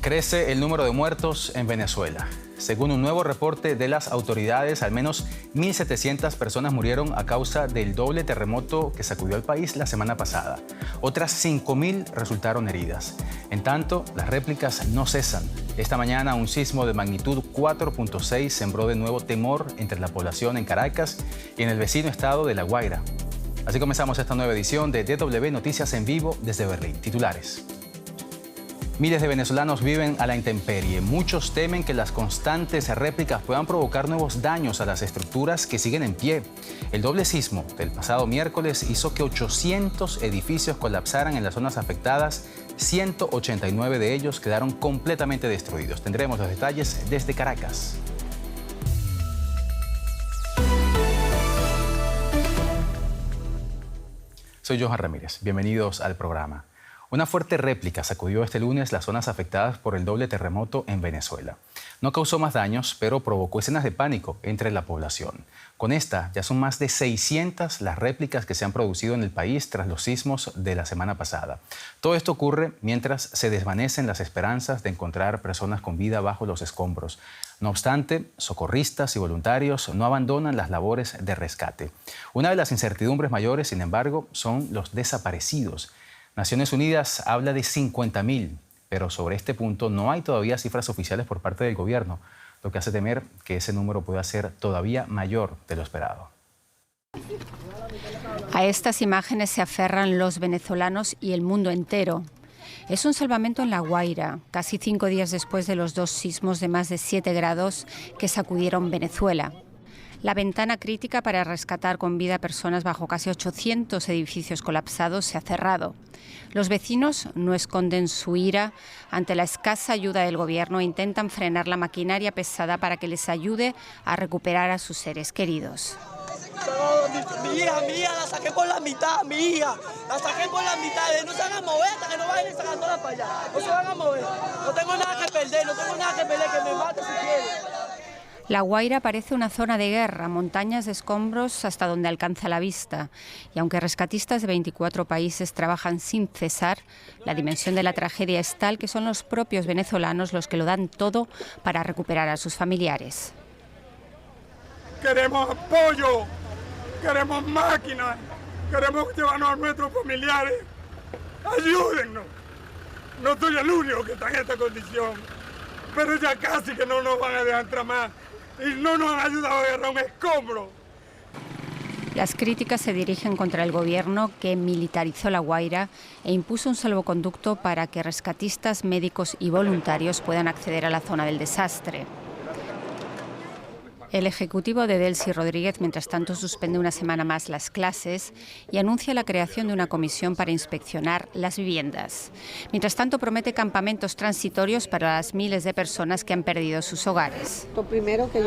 Crece el número de muertos en Venezuela. Según un nuevo reporte de las autoridades, al menos 1.700 personas murieron a causa del doble terremoto que sacudió al país la semana pasada. Otras 5.000 resultaron heridas. En tanto, las réplicas no cesan. Esta mañana, un sismo de magnitud 4.6 sembró de nuevo temor entre la población en Caracas y en el vecino estado de La Guaira. Así comenzamos esta nueva edición de DW Noticias en vivo desde Berlín. Titulares. Miles de venezolanos viven a la intemperie. Muchos temen que las constantes réplicas puedan provocar nuevos daños a las estructuras que siguen en pie. El doble sismo del pasado miércoles hizo que 800 edificios colapsaran en las zonas afectadas. 189 de ellos quedaron completamente destruidos. Tendremos los detalles desde Caracas. Soy Johan Ramírez. Bienvenidos al programa. Una fuerte réplica sacudió este lunes las zonas afectadas por el doble terremoto en Venezuela. No causó más daños, pero provocó escenas de pánico entre la población. Con esta, ya son más de 600 las réplicas que se han producido en el país tras los sismos de la semana pasada. Todo esto ocurre mientras se desvanecen las esperanzas de encontrar personas con vida bajo los escombros. No obstante, socorristas y voluntarios no abandonan las labores de rescate. Una de las incertidumbres mayores, sin embargo, son los desaparecidos. Naciones Unidas habla de 50.000, pero sobre este punto no hay todavía cifras oficiales por parte del gobierno, lo que hace temer que ese número pueda ser todavía mayor de lo esperado. A estas imágenes se aferran los venezolanos y el mundo entero. Es un salvamento en La Guaira, casi 5 días después de los 2 sismos de más de 7 grados que sacudieron Venezuela. La ventana crítica para rescatar con vida a personas bajo casi 800 edificios colapsados se ha cerrado. Los vecinos no esconden su ira ante la escasa ayuda del gobierno e intentan frenar la maquinaria pesada para que les ayude a recuperar a sus seres queridos. Mi hija, la saqué por la mitad, mi hija. La saqué por la mitad. No se van a mover hasta que no vayan sacándola para allá. No se van a mover. No tengo nada que perder, que me mate si quieren. La Guaira parece una zona de guerra, montañas de escombros hasta donde alcanza la vista. Y aunque rescatistas de 24 países trabajan sin cesar, la dimensión de la tragedia es tal que son los propios venezolanos los que lo dan todo para recuperar a sus familiares. Queremos apoyo, queremos máquinas, queremos llevarnos a nuestros familiares. Ayúdennos. No soy el único que está en esta condición, pero ya casi que no nos van a dejar entrar más. Y no nos han ayudado a agarrar un escombro. Las críticas se dirigen contra el gobierno que militarizó La Guaira e impuso un salvoconducto para que rescatistas, médicos y voluntarios puedan acceder a la zona del desastre. El ejecutivo de Delcy Rodríguez, mientras tanto, suspende una semana más las clases y anuncia la creación de una comisión para inspeccionar las viviendas. Mientras tanto, promete campamentos transitorios para las miles de personas que han perdido sus hogares. Lo primero que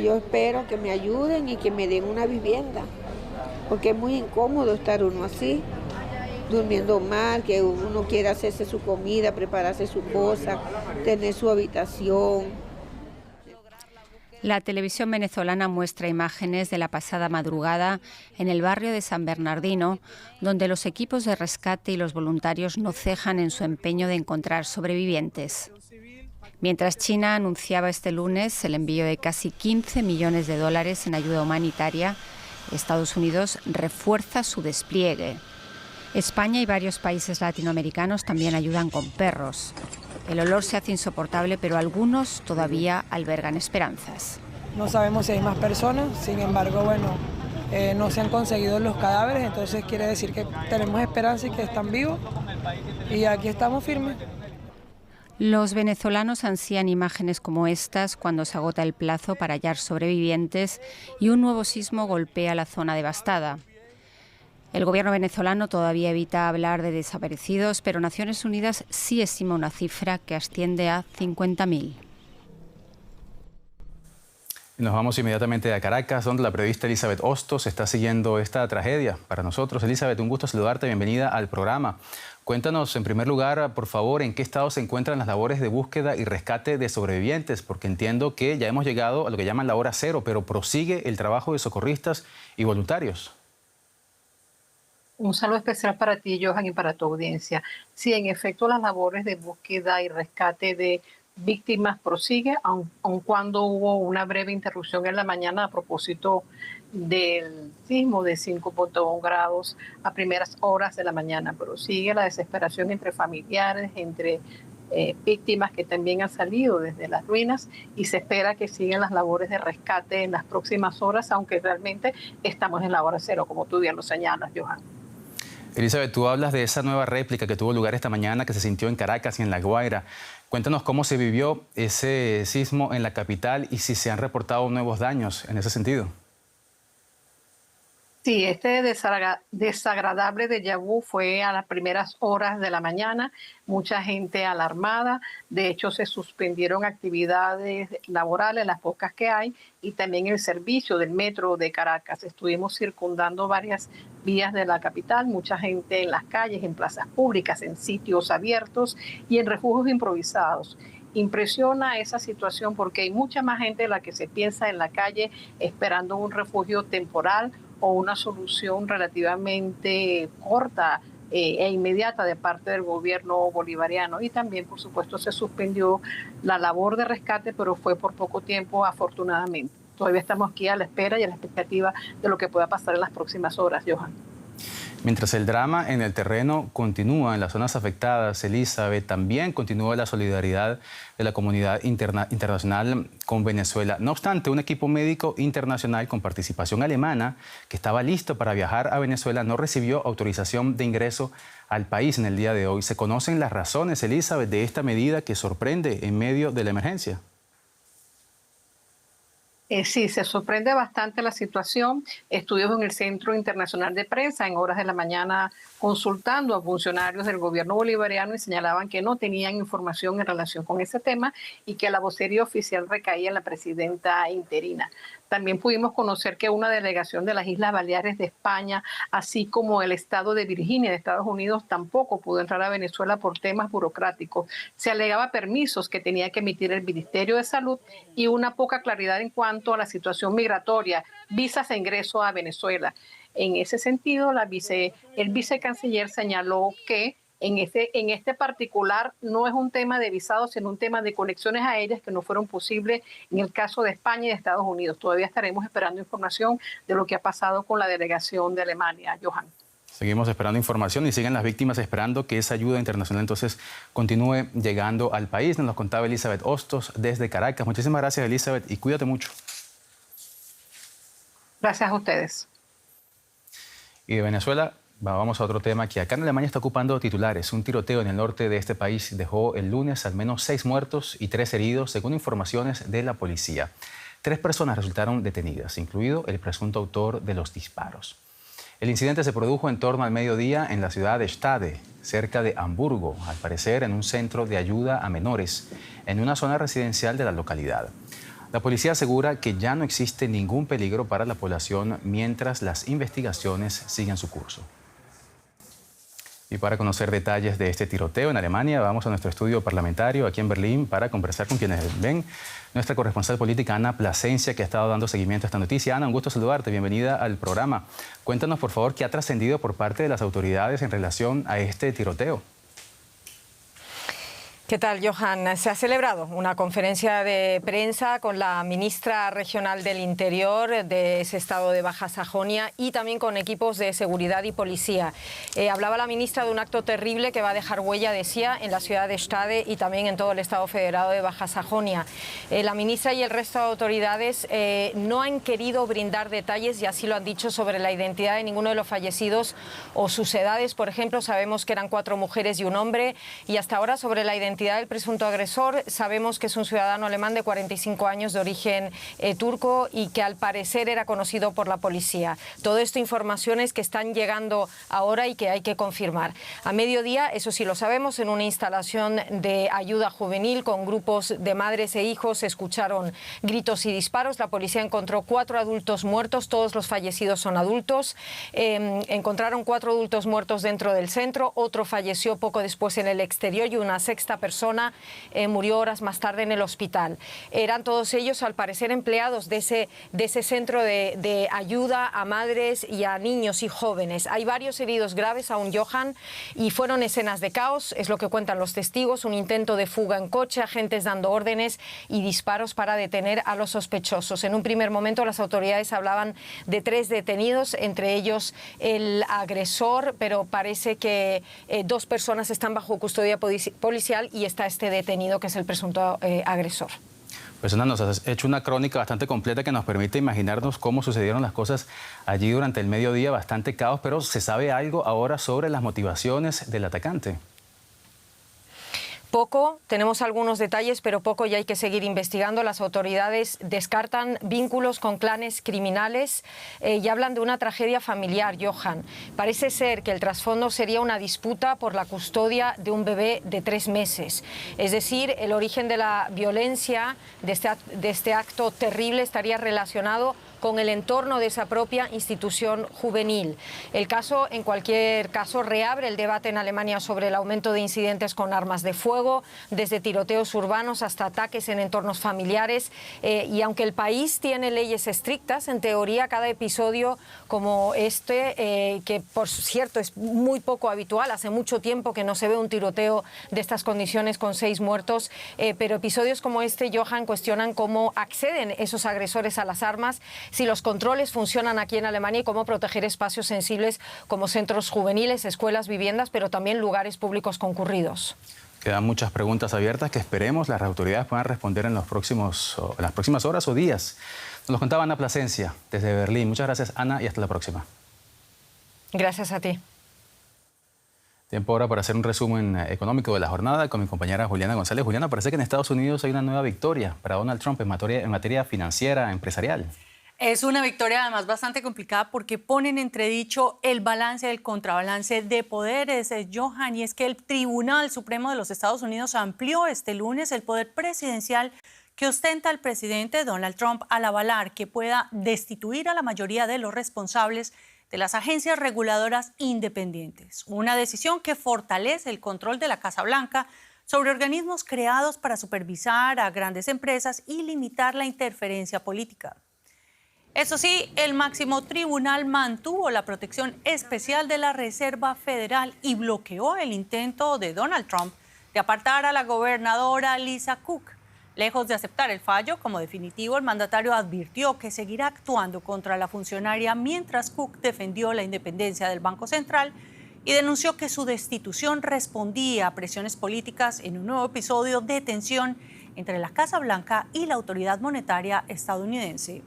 yo espero que me ayuden y que me den una vivienda, porque es muy incómodo estar uno así, durmiendo mal, que uno quiere hacerse su comida, prepararse su cosa, tener su habitación. La televisión venezolana muestra imágenes de la pasada madrugada en el barrio de San Bernardino, donde los equipos de rescate y los voluntarios no cejan en su empeño de encontrar sobrevivientes. Mientras China anunciaba este lunes el envío de casi 15 millones de dólares en ayuda humanitaria, Estados Unidos refuerza su despliegue. España y varios países latinoamericanos también ayudan con perros. El olor se hace insoportable, pero algunos todavía albergan esperanzas. No sabemos si hay más personas, sin embargo, no se han conseguido los cadáveres, entonces quiere decir que tenemos esperanza y que están vivos, y aquí estamos firmes. Los venezolanos ansían imágenes como estas cuando se agota el plazo para hallar sobrevivientes y un nuevo sismo golpea la zona devastada. El gobierno venezolano todavía evita hablar de desaparecidos, pero Naciones Unidas sí estima una cifra que asciende a 50.000. Nos vamos inmediatamente a Caracas, donde la periodista Elizabeth Hostos está siguiendo esta tragedia para nosotros. Elizabeth, un gusto saludarte, bienvenida al programa. Cuéntanos, en primer lugar, por favor, en qué estado se encuentran las labores de búsqueda y rescate de sobrevivientes, porque entiendo que ya hemos llegado a lo que llaman la hora cero, pero prosigue el trabajo de socorristas y voluntarios. Un saludo especial para ti, Johan, y para tu audiencia. Sí, en efecto, las labores de búsqueda y rescate de víctimas prosigue, aun cuando hubo una breve interrupción en la mañana a propósito del sismo de 5.1 grados a primeras horas de la mañana, pero sigue la desesperación entre familiares, entre víctimas que también han salido desde las ruinas, y se espera que sigan las labores de rescate en las próximas horas, aunque realmente estamos en la hora cero, como tú bien lo señalas, Johan. Elizabeth, tú hablas de esa nueva réplica que tuvo lugar esta mañana, que se sintió en Caracas y en La Guaira. Cuéntanos cómo se vivió ese sismo en la capital y si se han reportado nuevos daños en ese sentido. Sí, este desagradable déjà vu fue a las primeras horas de la mañana, mucha gente alarmada, de hecho se suspendieron actividades laborales, las pocas que hay, y también el servicio del metro de Caracas. Estuvimos circundando varias vías de la capital, mucha gente en las calles, en plazas públicas, en sitios abiertos y en refugios improvisados. Impresiona esa situación porque hay mucha más gente de la que se piensa en la calle esperando un refugio temporal o una solución relativamente corta e inmediata de parte del gobierno bolivariano. Y también, por supuesto, se suspendió la labor de rescate, pero fue por poco tiempo, afortunadamente. Todavía estamos aquí a la espera y a la expectativa de lo que pueda pasar en las próximas horas, Johan. Mientras el drama en el terreno continúa en las zonas afectadas, Elizabeth, también continúa la solidaridad de la comunidad internacional con Venezuela. No obstante, un equipo médico internacional con participación alemana que estaba listo para viajar a Venezuela no recibió autorización de ingreso al país en el día de hoy. ¿Se conocen las razones, Elizabeth, de esta medida que sorprende en medio de la emergencia? Sí, se sorprende bastante la situación. Estuvimos en el Centro Internacional de Prensa en horas de la mañana consultando a funcionarios del gobierno bolivariano y señalaban que no tenían información en relación con ese tema y que la vocería oficial recaía en la presidenta interina. También pudimos conocer que una delegación de las Islas Baleares de España, así como el estado de Virginia de Estados Unidos, tampoco pudo entrar a Venezuela por temas burocráticos. Se alegaba permisos que tenía que emitir el Ministerio de Salud y una poca claridad en cuanto a la situación migratoria, visas de ingreso a Venezuela. En ese sentido, el vicecanciller señaló que en este particular no es un tema de visados, sino un tema de conexiones aéreas que no fueron posibles en el caso de España y de Estados Unidos. Todavía estaremos esperando información de lo que ha pasado con la delegación de Alemania, Johan. Seguimos esperando información y siguen las víctimas esperando que esa ayuda internacional entonces continúe llegando al país. Nos lo contaba Elizabeth Hostos desde Caracas. Muchísimas gracias, Elizabeth, y cuídate mucho. Gracias a ustedes. Y de Venezuela vamos a otro tema que acá en Alemania está ocupando titulares. Un tiroteo en el norte de este país dejó el lunes al menos 6 muertos y 3 heridos, según informaciones de la policía. 3 personas resultaron detenidas, incluido el presunto autor de los disparos. El incidente se produjo en torno al mediodía en la ciudad de Stade, cerca de Hamburgo, al parecer en un centro de ayuda a menores, en una zona residencial de la localidad. La policía asegura que ya no existe ningún peligro para la población mientras las investigaciones siguen su curso. Y para conocer detalles de este tiroteo en Alemania, vamos a nuestro estudio parlamentario aquí en Berlín para conversar con quienes ven. Nuestra corresponsal política, Ana Plasencia, que ha estado dando seguimiento a esta noticia. Ana, un gusto saludarte. Bienvenida al programa. Cuéntanos, por favor, qué ha trascendido por parte de las autoridades en relación a este tiroteo. ¿Qué tal, Johan? Se ha celebrado una conferencia de prensa con la ministra regional del Interior de ese estado de Baja Sajonia y también con equipos de seguridad y policía. Hablaba la ministra de un acto terrible que va a dejar huella, decía, en la ciudad de Stade y también en todo el estado federado de Baja Sajonia. La ministra y el resto de autoridades no han querido brindar detalles, y así lo han dicho, sobre la identidad de ninguno de los fallecidos o sus edades. Por ejemplo, sabemos que eran 4 mujeres y un hombre, y hasta ahora sobre la identidad del presunto agresor sabemos que es un ciudadano alemán de 45 años de origen turco y que al parecer era conocido por la policía. Todo esto informaciones que están llegando ahora y que hay que confirmar. A mediodía, eso sí lo sabemos, en una instalación de ayuda juvenil con grupos de madres e hijos se escucharon gritos y disparos. La policía encontró 4 adultos muertos, todos los fallecidos son adultos. Encontraron 4 adultos muertos dentro del centro, otro falleció poco después en el exterior y una 6ª persona persona murió horas más tarde en el hospital. Eran todos ellos, al parecer, empleados de ese centro de ayuda a madres y a niños y jóvenes. Hay varios heridos graves aún, Johan, y fueron escenas de caos, es lo que cuentan los testigos, un intento de fuga en coche, agentes dando órdenes y disparos para detener a los sospechosos. En un primer momento las autoridades hablaban de 3 detenidos, entre ellos el agresor, pero parece que 2 personas están bajo custodia policial y está este detenido que es el presunto agresor. Pues Ana, nos has hecho una crónica bastante completa que nos permite imaginarnos cómo sucedieron las cosas allí durante el mediodía, bastante caos, pero ¿se sabe algo ahora sobre las motivaciones del atacante? Poco, tenemos algunos detalles, pero poco, y hay que seguir investigando. Las autoridades descartan vínculos con clanes criminales y hablan de una tragedia familiar, Johan. Parece ser que el trasfondo sería una disputa por la custodia de un bebé de 3 meses. Es decir, el origen de la violencia, de este acto terrible, estaría relacionado con el entorno de esa propia institución juvenil. El caso, en cualquier caso, reabre el debate en Alemania sobre el aumento de incidentes con armas de fuego, desde tiroteos urbanos hasta ataques en entornos familiares. Y aunque el país tiene leyes estrictas, en teoría cada episodio como este, que por cierto es muy poco habitual, hace mucho tiempo que no se ve un tiroteo de estas condiciones con 6 muertos, pero episodios como este, Johan, cuestionan cómo acceden esos agresores a las armas, si los controles funcionan aquí en Alemania y cómo proteger espacios sensibles como centros juveniles, escuelas, viviendas, pero también lugares públicos concurridos. Quedan muchas preguntas abiertas que esperemos las autoridades puedan responder en las próximas horas o días. Nos lo contaba Ana Plasencia desde Berlín. Muchas gracias, Ana, y hasta la próxima. Gracias a ti. Tiempo ahora para hacer un resumen económico de la jornada con mi compañera Juliana González. Juliana, parece que en Estados Unidos hay una nueva victoria para Donald Trump en materia financiera, empresarial. Es una victoria además bastante complicada porque pone en entredicho el balance, el contrabalance de poderes, Johan, y es que el Tribunal Supremo de los Estados Unidos amplió este lunes el poder presidencial que ostenta el presidente Donald Trump al avalar que pueda destituir a la mayoría de los responsables de las agencias reguladoras independientes. Una decisión que fortalece el control de la Casa Blanca sobre organismos creados para supervisar a grandes empresas y limitar la interferencia política. Eso sí, el máximo tribunal mantuvo la protección especial de la Reserva Federal y bloqueó el intento de Donald Trump de apartar a la gobernadora Lisa Cook. Lejos de aceptar el fallo como definitivo, el mandatario advirtió que seguirá actuando contra la funcionaria mientras Cook defendió la independencia del Banco Central y denunció que su destitución respondía a presiones políticas en un nuevo episodio de tensión entre la Casa Blanca y la autoridad monetaria estadounidense.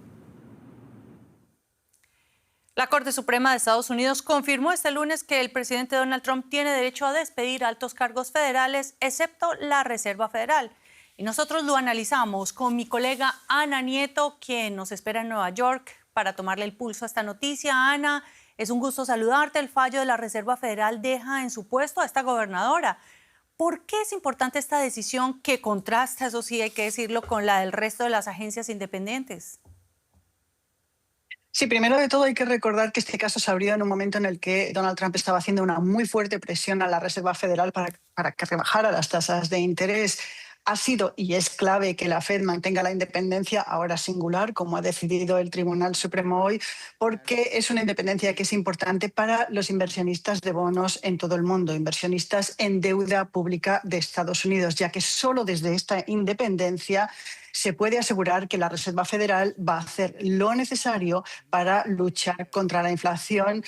La Corte Suprema de Estados Unidos confirmó este lunes que el presidente Donald Trump tiene derecho a despedir altos cargos federales, excepto la Reserva Federal. Y nosotros lo analizamos con mi colega Ana Nieto, quien nos espera en Nueva York para tomarle el pulso a esta noticia. Ana, es un gusto saludarte. El fallo de la Reserva Federal deja en su puesto a esta gobernadora. ¿Por qué es importante esta decisión que contrasta, eso sí hay que decirlo, con la del resto de las agencias independientes? Sí, primero de todo hay que recordar que este caso se abrió en un momento en el que Donald Trump estaba haciendo una muy fuerte presión a la Reserva Federal para que rebajara las tasas de interés. Ha sido y es clave que la Fed mantenga la independencia, ahora singular, como ha decidido el Tribunal Supremo hoy, porque es una independencia que es importante para los inversionistas de bonos en todo el mundo, inversionistas en deuda pública de Estados Unidos, ya que solo desde esta independencia se puede asegurar que la Reserva Federal va a hacer lo necesario para luchar contra la inflación,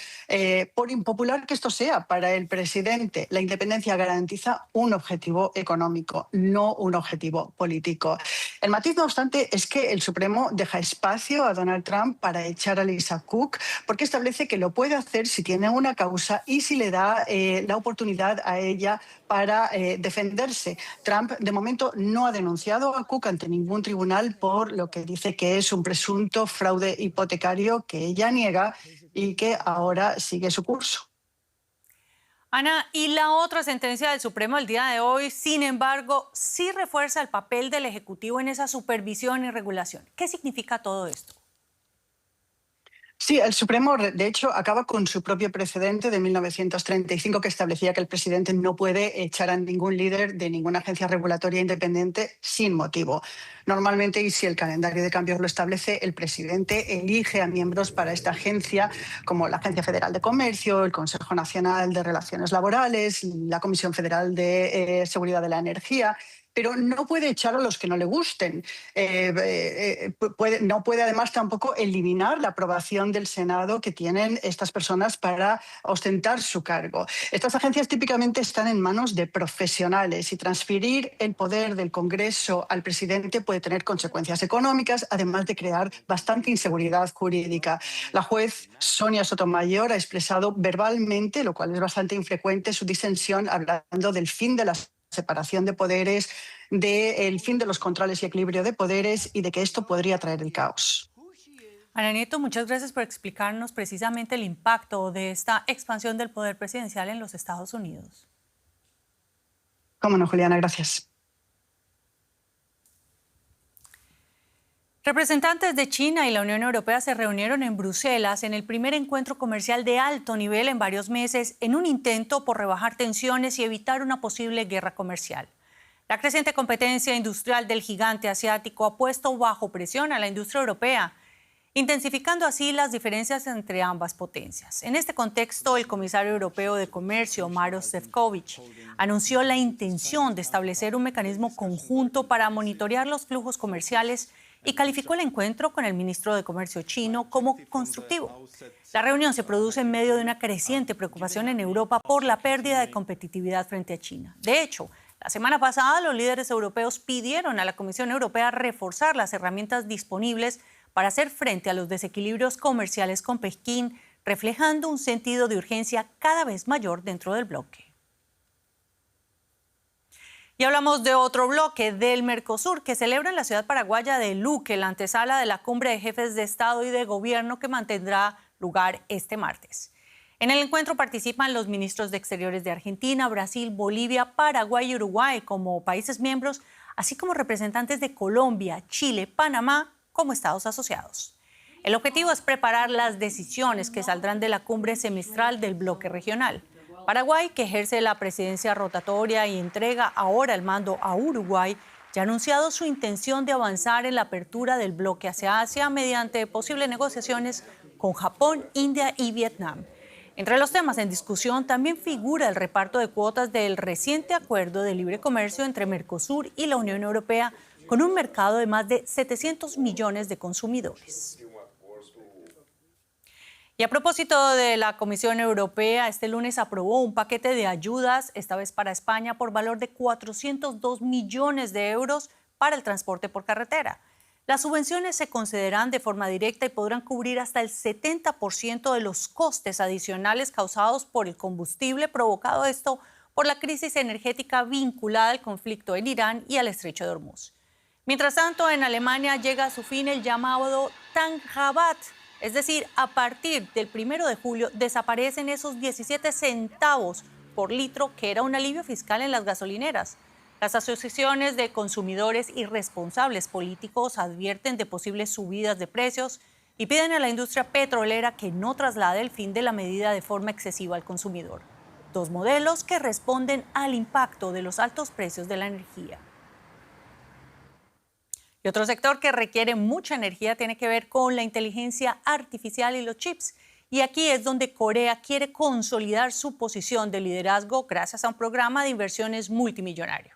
por impopular que esto sea para el presidente. La independencia garantiza un objetivo económico, no un objetivo político. El matiz, no obstante, es que el Supremo deja espacio a Donald Trump para echar a Lisa Cook, porque establece que lo puede hacer si tiene una causa y si le da la oportunidad a ella para defenderse. Trump, de momento, no ha denunciado a Cook ante ningún tribunal por lo que dice que es un presunto fraude hipotecario que ella niega y que ahora sigue su curso. Ana, y la otra sentencia del Supremo el día de hoy, sin embargo, sí refuerza el papel del Ejecutivo en esa supervisión y regulación. ¿Qué significa todo esto? Sí, el Supremo, de hecho, acaba con su propio precedente de 1935 que establecía que el presidente no puede echar a ningún líder de ninguna agencia regulatoria independiente sin motivo. Normalmente, y si el calendario de cambios lo establece, el presidente elige a miembros para esta agencia, como la Agencia Federal de Comercio, el Consejo Nacional de Relaciones Laborales, la Comisión Federal de Seguridad de la Energía, pero no puede echar a los que no le gusten. No puede además tampoco eliminar la aprobación del Senado que tienen estas personas para ostentar su cargo. Estas agencias típicamente están en manos de profesionales y transferir el poder del Congreso al presidente puede tener consecuencias económicas, además de crear bastante inseguridad jurídica. La juez Sonia Sotomayor ha expresado verbalmente, lo cual es bastante infrecuente, su disensión hablando del fin de la separación de poderes, del fin de los controles y equilibrio de poderes y de que esto podría traer el caos. Ana Nieto, muchas gracias por explicarnos precisamente el impacto de esta expansión del poder presidencial en los Estados Unidos. Cómo no, Juliana, gracias. Representantes de China y la Unión Europea se reunieron en Bruselas en el primer encuentro comercial de alto nivel en varios meses en un intento por rebajar tensiones y evitar una posible guerra comercial. La creciente competencia industrial del gigante asiático ha puesto bajo presión a la industria europea, intensificando así las diferencias entre ambas potencias. En este contexto, el comisario europeo de Comercio, Maroš Šefčovič, anunció la intención de establecer un mecanismo conjunto para monitorear los flujos comerciales y calificó el encuentro con el ministro de Comercio chino como constructivo. La reunión se produce en medio de una creciente preocupación en Europa por la pérdida de competitividad frente a China. De hecho, la semana pasada los líderes europeos pidieron a la Comisión Europea reforzar las herramientas disponibles para hacer frente a los desequilibrios comerciales con Pekín, reflejando un sentido de urgencia cada vez mayor dentro del bloque. Y hablamos de otro bloque, del Mercosur, que celebra en la ciudad paraguaya de Luque la antesala de la cumbre de jefes de Estado y de Gobierno que mantendrá lugar este martes. En el encuentro participan los ministros de Exteriores de Argentina, Brasil, Bolivia, Paraguay y Uruguay como países miembros, así como representantes de Colombia, Chile, Panamá como estados asociados. El objetivo es preparar las decisiones que saldrán de la cumbre semestral del bloque regional. Paraguay, que ejerce la presidencia rotatoria y entrega ahora el mando a Uruguay, ya ha anunciado su intención de avanzar en la apertura del bloque hacia Asia mediante posibles negociaciones con Japón, India y Vietnam. Entre los temas en discusión también figura el reparto de cuotas del reciente acuerdo de libre comercio entre Mercosur y la Unión Europea, con un mercado de más de 700 millones de consumidores. Y a propósito de la Comisión Europea, este lunes aprobó un paquete de ayudas, esta vez para España, por valor de 402 millones de euros para el transporte por carretera. Las subvenciones se concederán de forma directa y podrán cubrir hasta el 70% de los costes adicionales causados por el combustible, provocado esto por la crisis energética vinculada al conflicto en Irán y al estrecho de Hormuz. Mientras tanto, en Alemania llega a su fin el llamado Tankrabatt. Es decir, a partir del 1 de julio desaparecen esos 17 centavos por litro que era un alivio fiscal en las gasolineras. Las asociaciones de consumidores y responsables políticos advierten de posibles subidas de precios y piden a la industria petrolera que no traslade el fin de la medida de forma excesiva al consumidor. Dos modelos que responden al impacto de los altos precios de la energía. Y otro sector que requiere mucha energía tiene que ver con la inteligencia artificial y los chips. Y aquí es donde Corea quiere consolidar su posición de liderazgo gracias a un programa de inversiones multimillonario.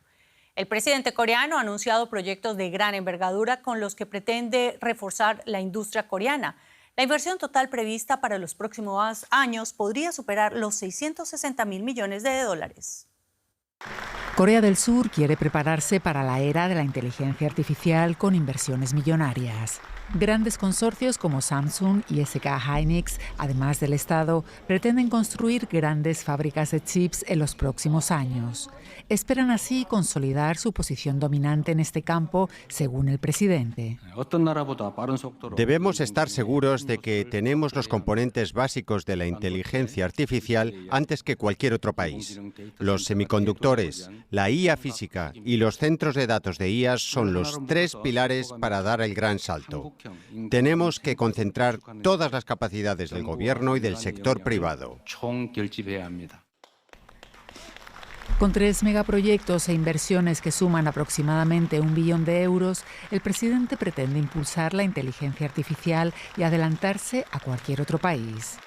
El presidente coreano ha anunciado proyectos de gran envergadura con los que pretende reforzar la industria coreana. La inversión total prevista para los próximos años podría superar los 660.000 millones de dólares. Corea del Sur quiere prepararse para la era de la inteligencia artificial con inversiones millonarias. Grandes consorcios como Samsung y SK Hynix, además del Estado, pretenden construir grandes fábricas de chips en los próximos años. Esperan así consolidar su posición dominante en este campo, según el presidente. Debemos estar seguros de que tenemos los componentes básicos de la inteligencia artificial antes que cualquier otro país. Los semiconductores, La IA física y los centros de datos de IA son los 3 pilares para dar el gran salto. Tenemos que concentrar todas las capacidades del gobierno y del sector privado. Con 3 megaproyectos e inversiones que suman aproximadamente 1 billón de euros, el presidente pretende impulsar la inteligencia artificial y adelantarse a cualquier otro país.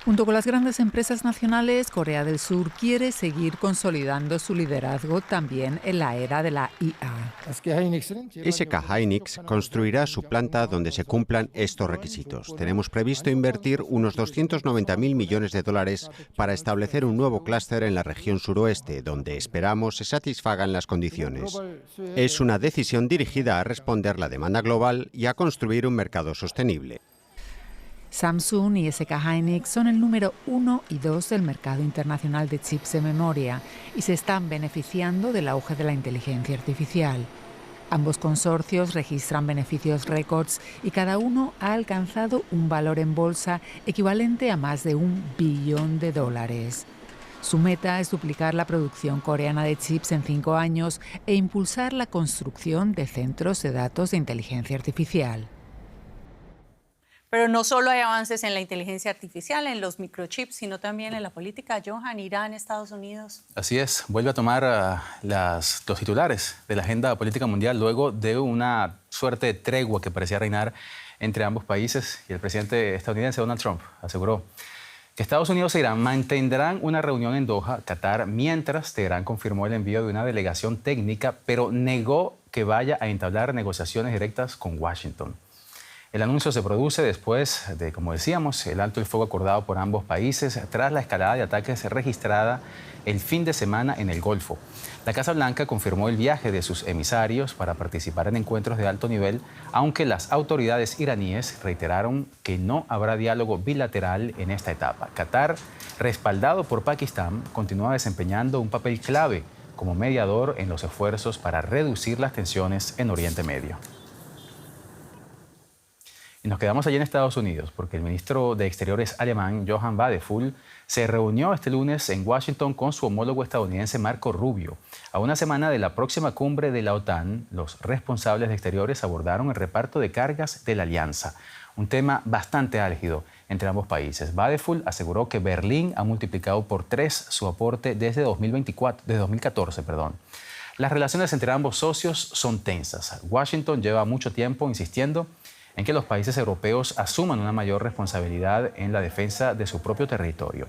Junto con las grandes empresas nacionales, Corea del Sur quiere seguir consolidando su liderazgo también en la era de la IA. SK Hynix construirá su planta donde se cumplan estos requisitos. Tenemos previsto invertir unos 290.000 millones de dólares para establecer un nuevo clúster en la región suroeste, donde esperamos se satisfagan las condiciones. Es una decisión dirigida a responder la demanda global y a construir un mercado sostenible. Samsung y SK Hynix son el número 1 y 2 del mercado internacional de chips de memoria y se están beneficiando del auge de la inteligencia artificial. Ambos consorcios registran beneficios récords y cada uno ha alcanzado un valor en bolsa equivalente a más de $1 billón. Su meta es duplicar la producción coreana de chips en 5 años e impulsar la construcción de centros de datos de inteligencia artificial. Pero no solo hay avances en la inteligencia artificial, en los microchips, sino también en la política. Johan, Irán, Estados Unidos. Así es, vuelve a tomar los titulares de la agenda política mundial luego de una suerte de tregua que parecía reinar entre ambos países. Y el presidente estadounidense Donald Trump aseguró que Estados Unidos e Irán mantendrán una reunión en Doha, Qatar, mientras Teherán confirmó el envío de una delegación técnica, pero negó que vaya a entablar negociaciones directas con Washington. El anuncio se produce después de, como decíamos, el alto el fuego acordado por ambos países tras la escalada de ataques registrada el fin de semana en el Golfo. La Casa Blanca confirmó el viaje de sus emisarios para participar en encuentros de alto nivel, aunque las autoridades iraníes reiteraron que no habrá diálogo bilateral en esta etapa. Qatar, respaldado por Pakistán, continúa desempeñando un papel clave como mediador en los esfuerzos para reducir las tensiones en Oriente Medio. Y nos quedamos allí en Estados Unidos porque el ministro de Exteriores alemán, Johann Wadephul, se reunió este lunes en Washington con su homólogo estadounidense Marco Rubio. A una semana de la próxima cumbre de la OTAN, los responsables de Exteriores abordaron el reparto de cargas de la alianza, un tema bastante álgido entre ambos países. Wadephul aseguró que Berlín ha multiplicado por 3 su aporte desde 2014. Las relaciones entre ambos socios son tensas. Washington lleva mucho tiempo insistiendo en que los países europeos asuman una mayor responsabilidad en la defensa de su propio territorio.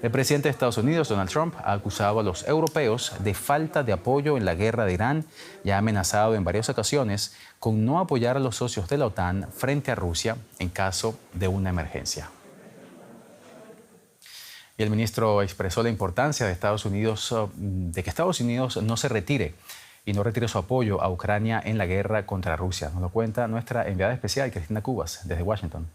El presidente de Estados Unidos, Donald Trump, ha acusado a los europeos de falta de apoyo en la guerra de Irán y ha amenazado en varias ocasiones con no apoyar a los socios de la OTAN frente a Rusia en caso de una emergencia. Y el ministro expresó la importancia de que Estados Unidos no se retire y no retire su apoyo a Ucrania en la guerra contra Rusia. Nos lo cuenta nuestra enviada especial, Cristina Cubas, desde Washington.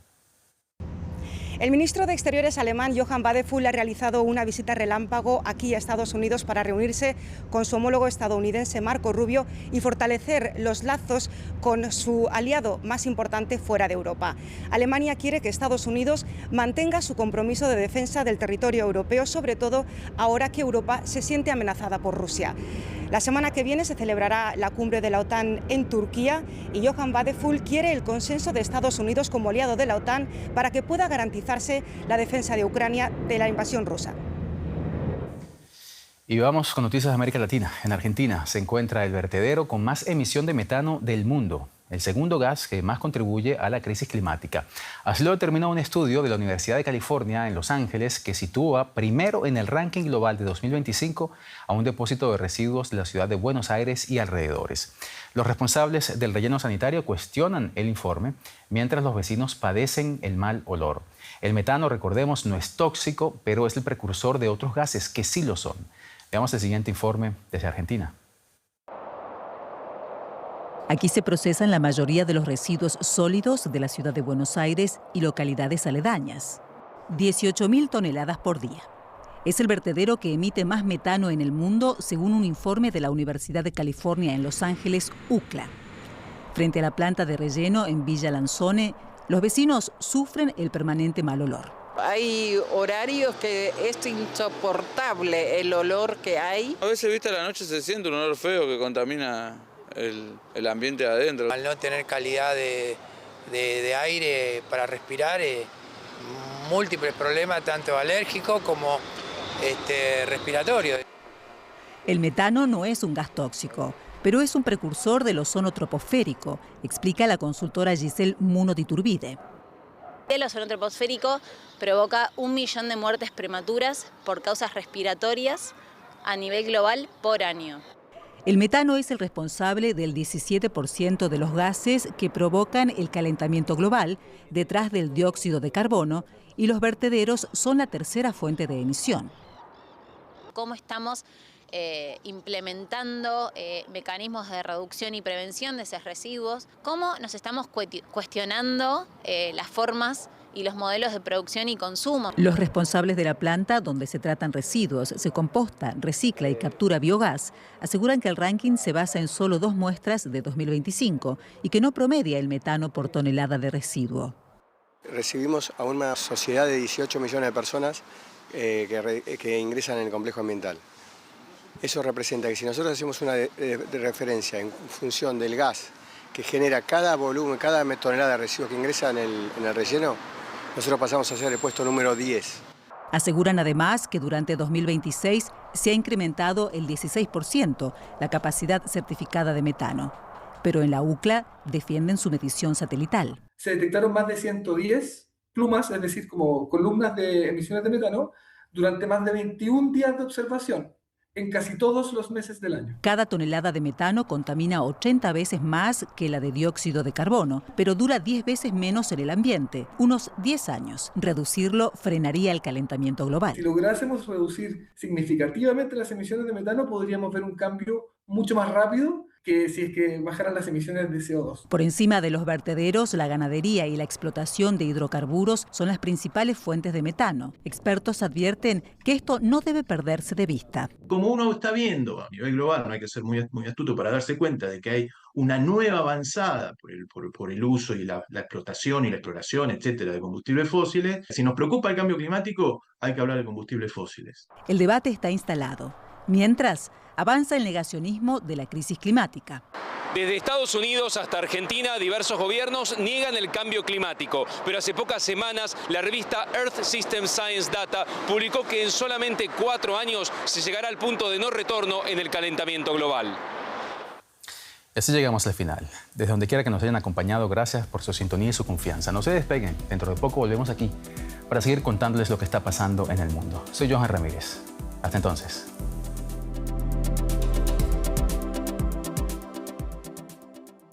El ministro de Exteriores alemán, Johann Wadephul, ha realizado una visita relámpago aquí a Estados Unidos para reunirse con su homólogo estadounidense, Marco Rubio, y fortalecer los lazos con su aliado más importante fuera de Europa. Alemania quiere que Estados Unidos mantenga su compromiso de defensa del territorio europeo, sobre todo ahora que Europa se siente amenazada por Rusia. La semana que viene se celebrará la cumbre de la OTAN en Turquía y Johann Wadephul quiere el consenso de Estados Unidos como aliado de la OTAN para que pueda garantizarse la defensa de Ucrania de la invasión rusa. Y vamos con noticias de América Latina. En Argentina se encuentra el vertedero con más emisión de metano del mundo, el segundo gas que más contribuye a la crisis climática. Así lo determinó un estudio de la Universidad de California en Los Ángeles que sitúa primero en el ranking global de 2025 a un depósito de residuos de la ciudad de Buenos Aires y alrededores. Los responsables del relleno sanitario cuestionan el informe, mientras los vecinos padecen el mal olor. El metano, recordemos, no es tóxico, pero es el precursor de otros gases que sí lo son. Veamos el siguiente informe desde Argentina. Aquí se procesan la mayoría de los residuos sólidos de la ciudad de Buenos Aires y localidades aledañas. 18.000 toneladas por día. Es el vertedero que emite más metano en el mundo, según un informe de la Universidad de California en Los Ángeles, UCLA. Frente a la planta de relleno en Villa Lanzone, los vecinos sufren el permanente mal olor. Hay horarios que es insoportable el olor que hay. A veces, viste, a la noche se siente un olor feo que contamina el ambiente de adentro. Al no tener calidad de aire para respirar, múltiples problemas, tanto alérgicos como respiratorios. El metano no es un gas tóxico, pero es un precursor del ozono troposférico, explica la consultora Giselle Muno Iturbide. El ozono troposférico provoca 1 millón de muertes prematuras por causas respiratorias a nivel global por año. El metano es el responsable del 17% de los gases que provocan el calentamiento global, detrás del dióxido de carbono, y los vertederos son la tercera fuente de emisión. ¿Cómo estamos implementando mecanismos de reducción y prevención de esos residuos? ¿Cómo nos estamos cuestionando las formas y los modelos de producción y consumo? Los responsables de la planta donde se tratan residuos, se composta, recicla y captura biogás, aseguran que el ranking se basa en solo 2 muestras de 2025 y que no promedia el metano por tonelada de residuo. Recibimos a una sociedad de 18 millones de personas que ingresan en el complejo ambiental. Eso representa que si nosotros hacemos una de referencia en función del gas que genera cada volumen, cada tonelada de residuos que ingresa en el relleno, nosotros pasamos a ser el puesto número 10. Aseguran además que durante 2026 se ha incrementado el 16% la capacidad certificada de metano. Pero en la UCLA defienden su medición satelital. Se detectaron más de 110 plumas, es decir, como columnas de emisiones de metano, durante más de 21 días de observación, en casi todos los meses del año. Cada tonelada de metano contamina 80 veces más que la de dióxido de carbono, pero dura 10 veces menos en el ambiente, unos 10 años. Reducirlo frenaría el calentamiento global. Si lográsemos reducir significativamente las emisiones de metano, podríamos ver un cambio mucho más rápido que si es que bajaran las emisiones de CO2. Por encima de los vertederos, la ganadería y la explotación de hidrocarburos son las principales fuentes de metano. Expertos advierten que esto no debe perderse de vista. Como uno está viendo a nivel global, no hay que ser muy astuto para darse cuenta de que hay una nueva avanzada por el uso y la explotación y la exploración, etcétera, de combustibles fósiles. Si nos preocupa el cambio climático, hay que hablar de combustibles fósiles. El debate está instalado. Mientras, avanza el negacionismo de la crisis climática. Desde Estados Unidos hasta Argentina, diversos gobiernos niegan el cambio climático, pero hace pocas semanas la revista Earth System Science Data publicó que en solamente 4 años se llegará al punto de no retorno en el calentamiento global. Y así llegamos al final. Desde donde quiera que nos hayan acompañado, gracias por su sintonía y su confianza. No se despeguen, dentro de poco volvemos aquí para seguir contándoles lo que está pasando en el mundo. Soy Johan Ramírez. Hasta entonces.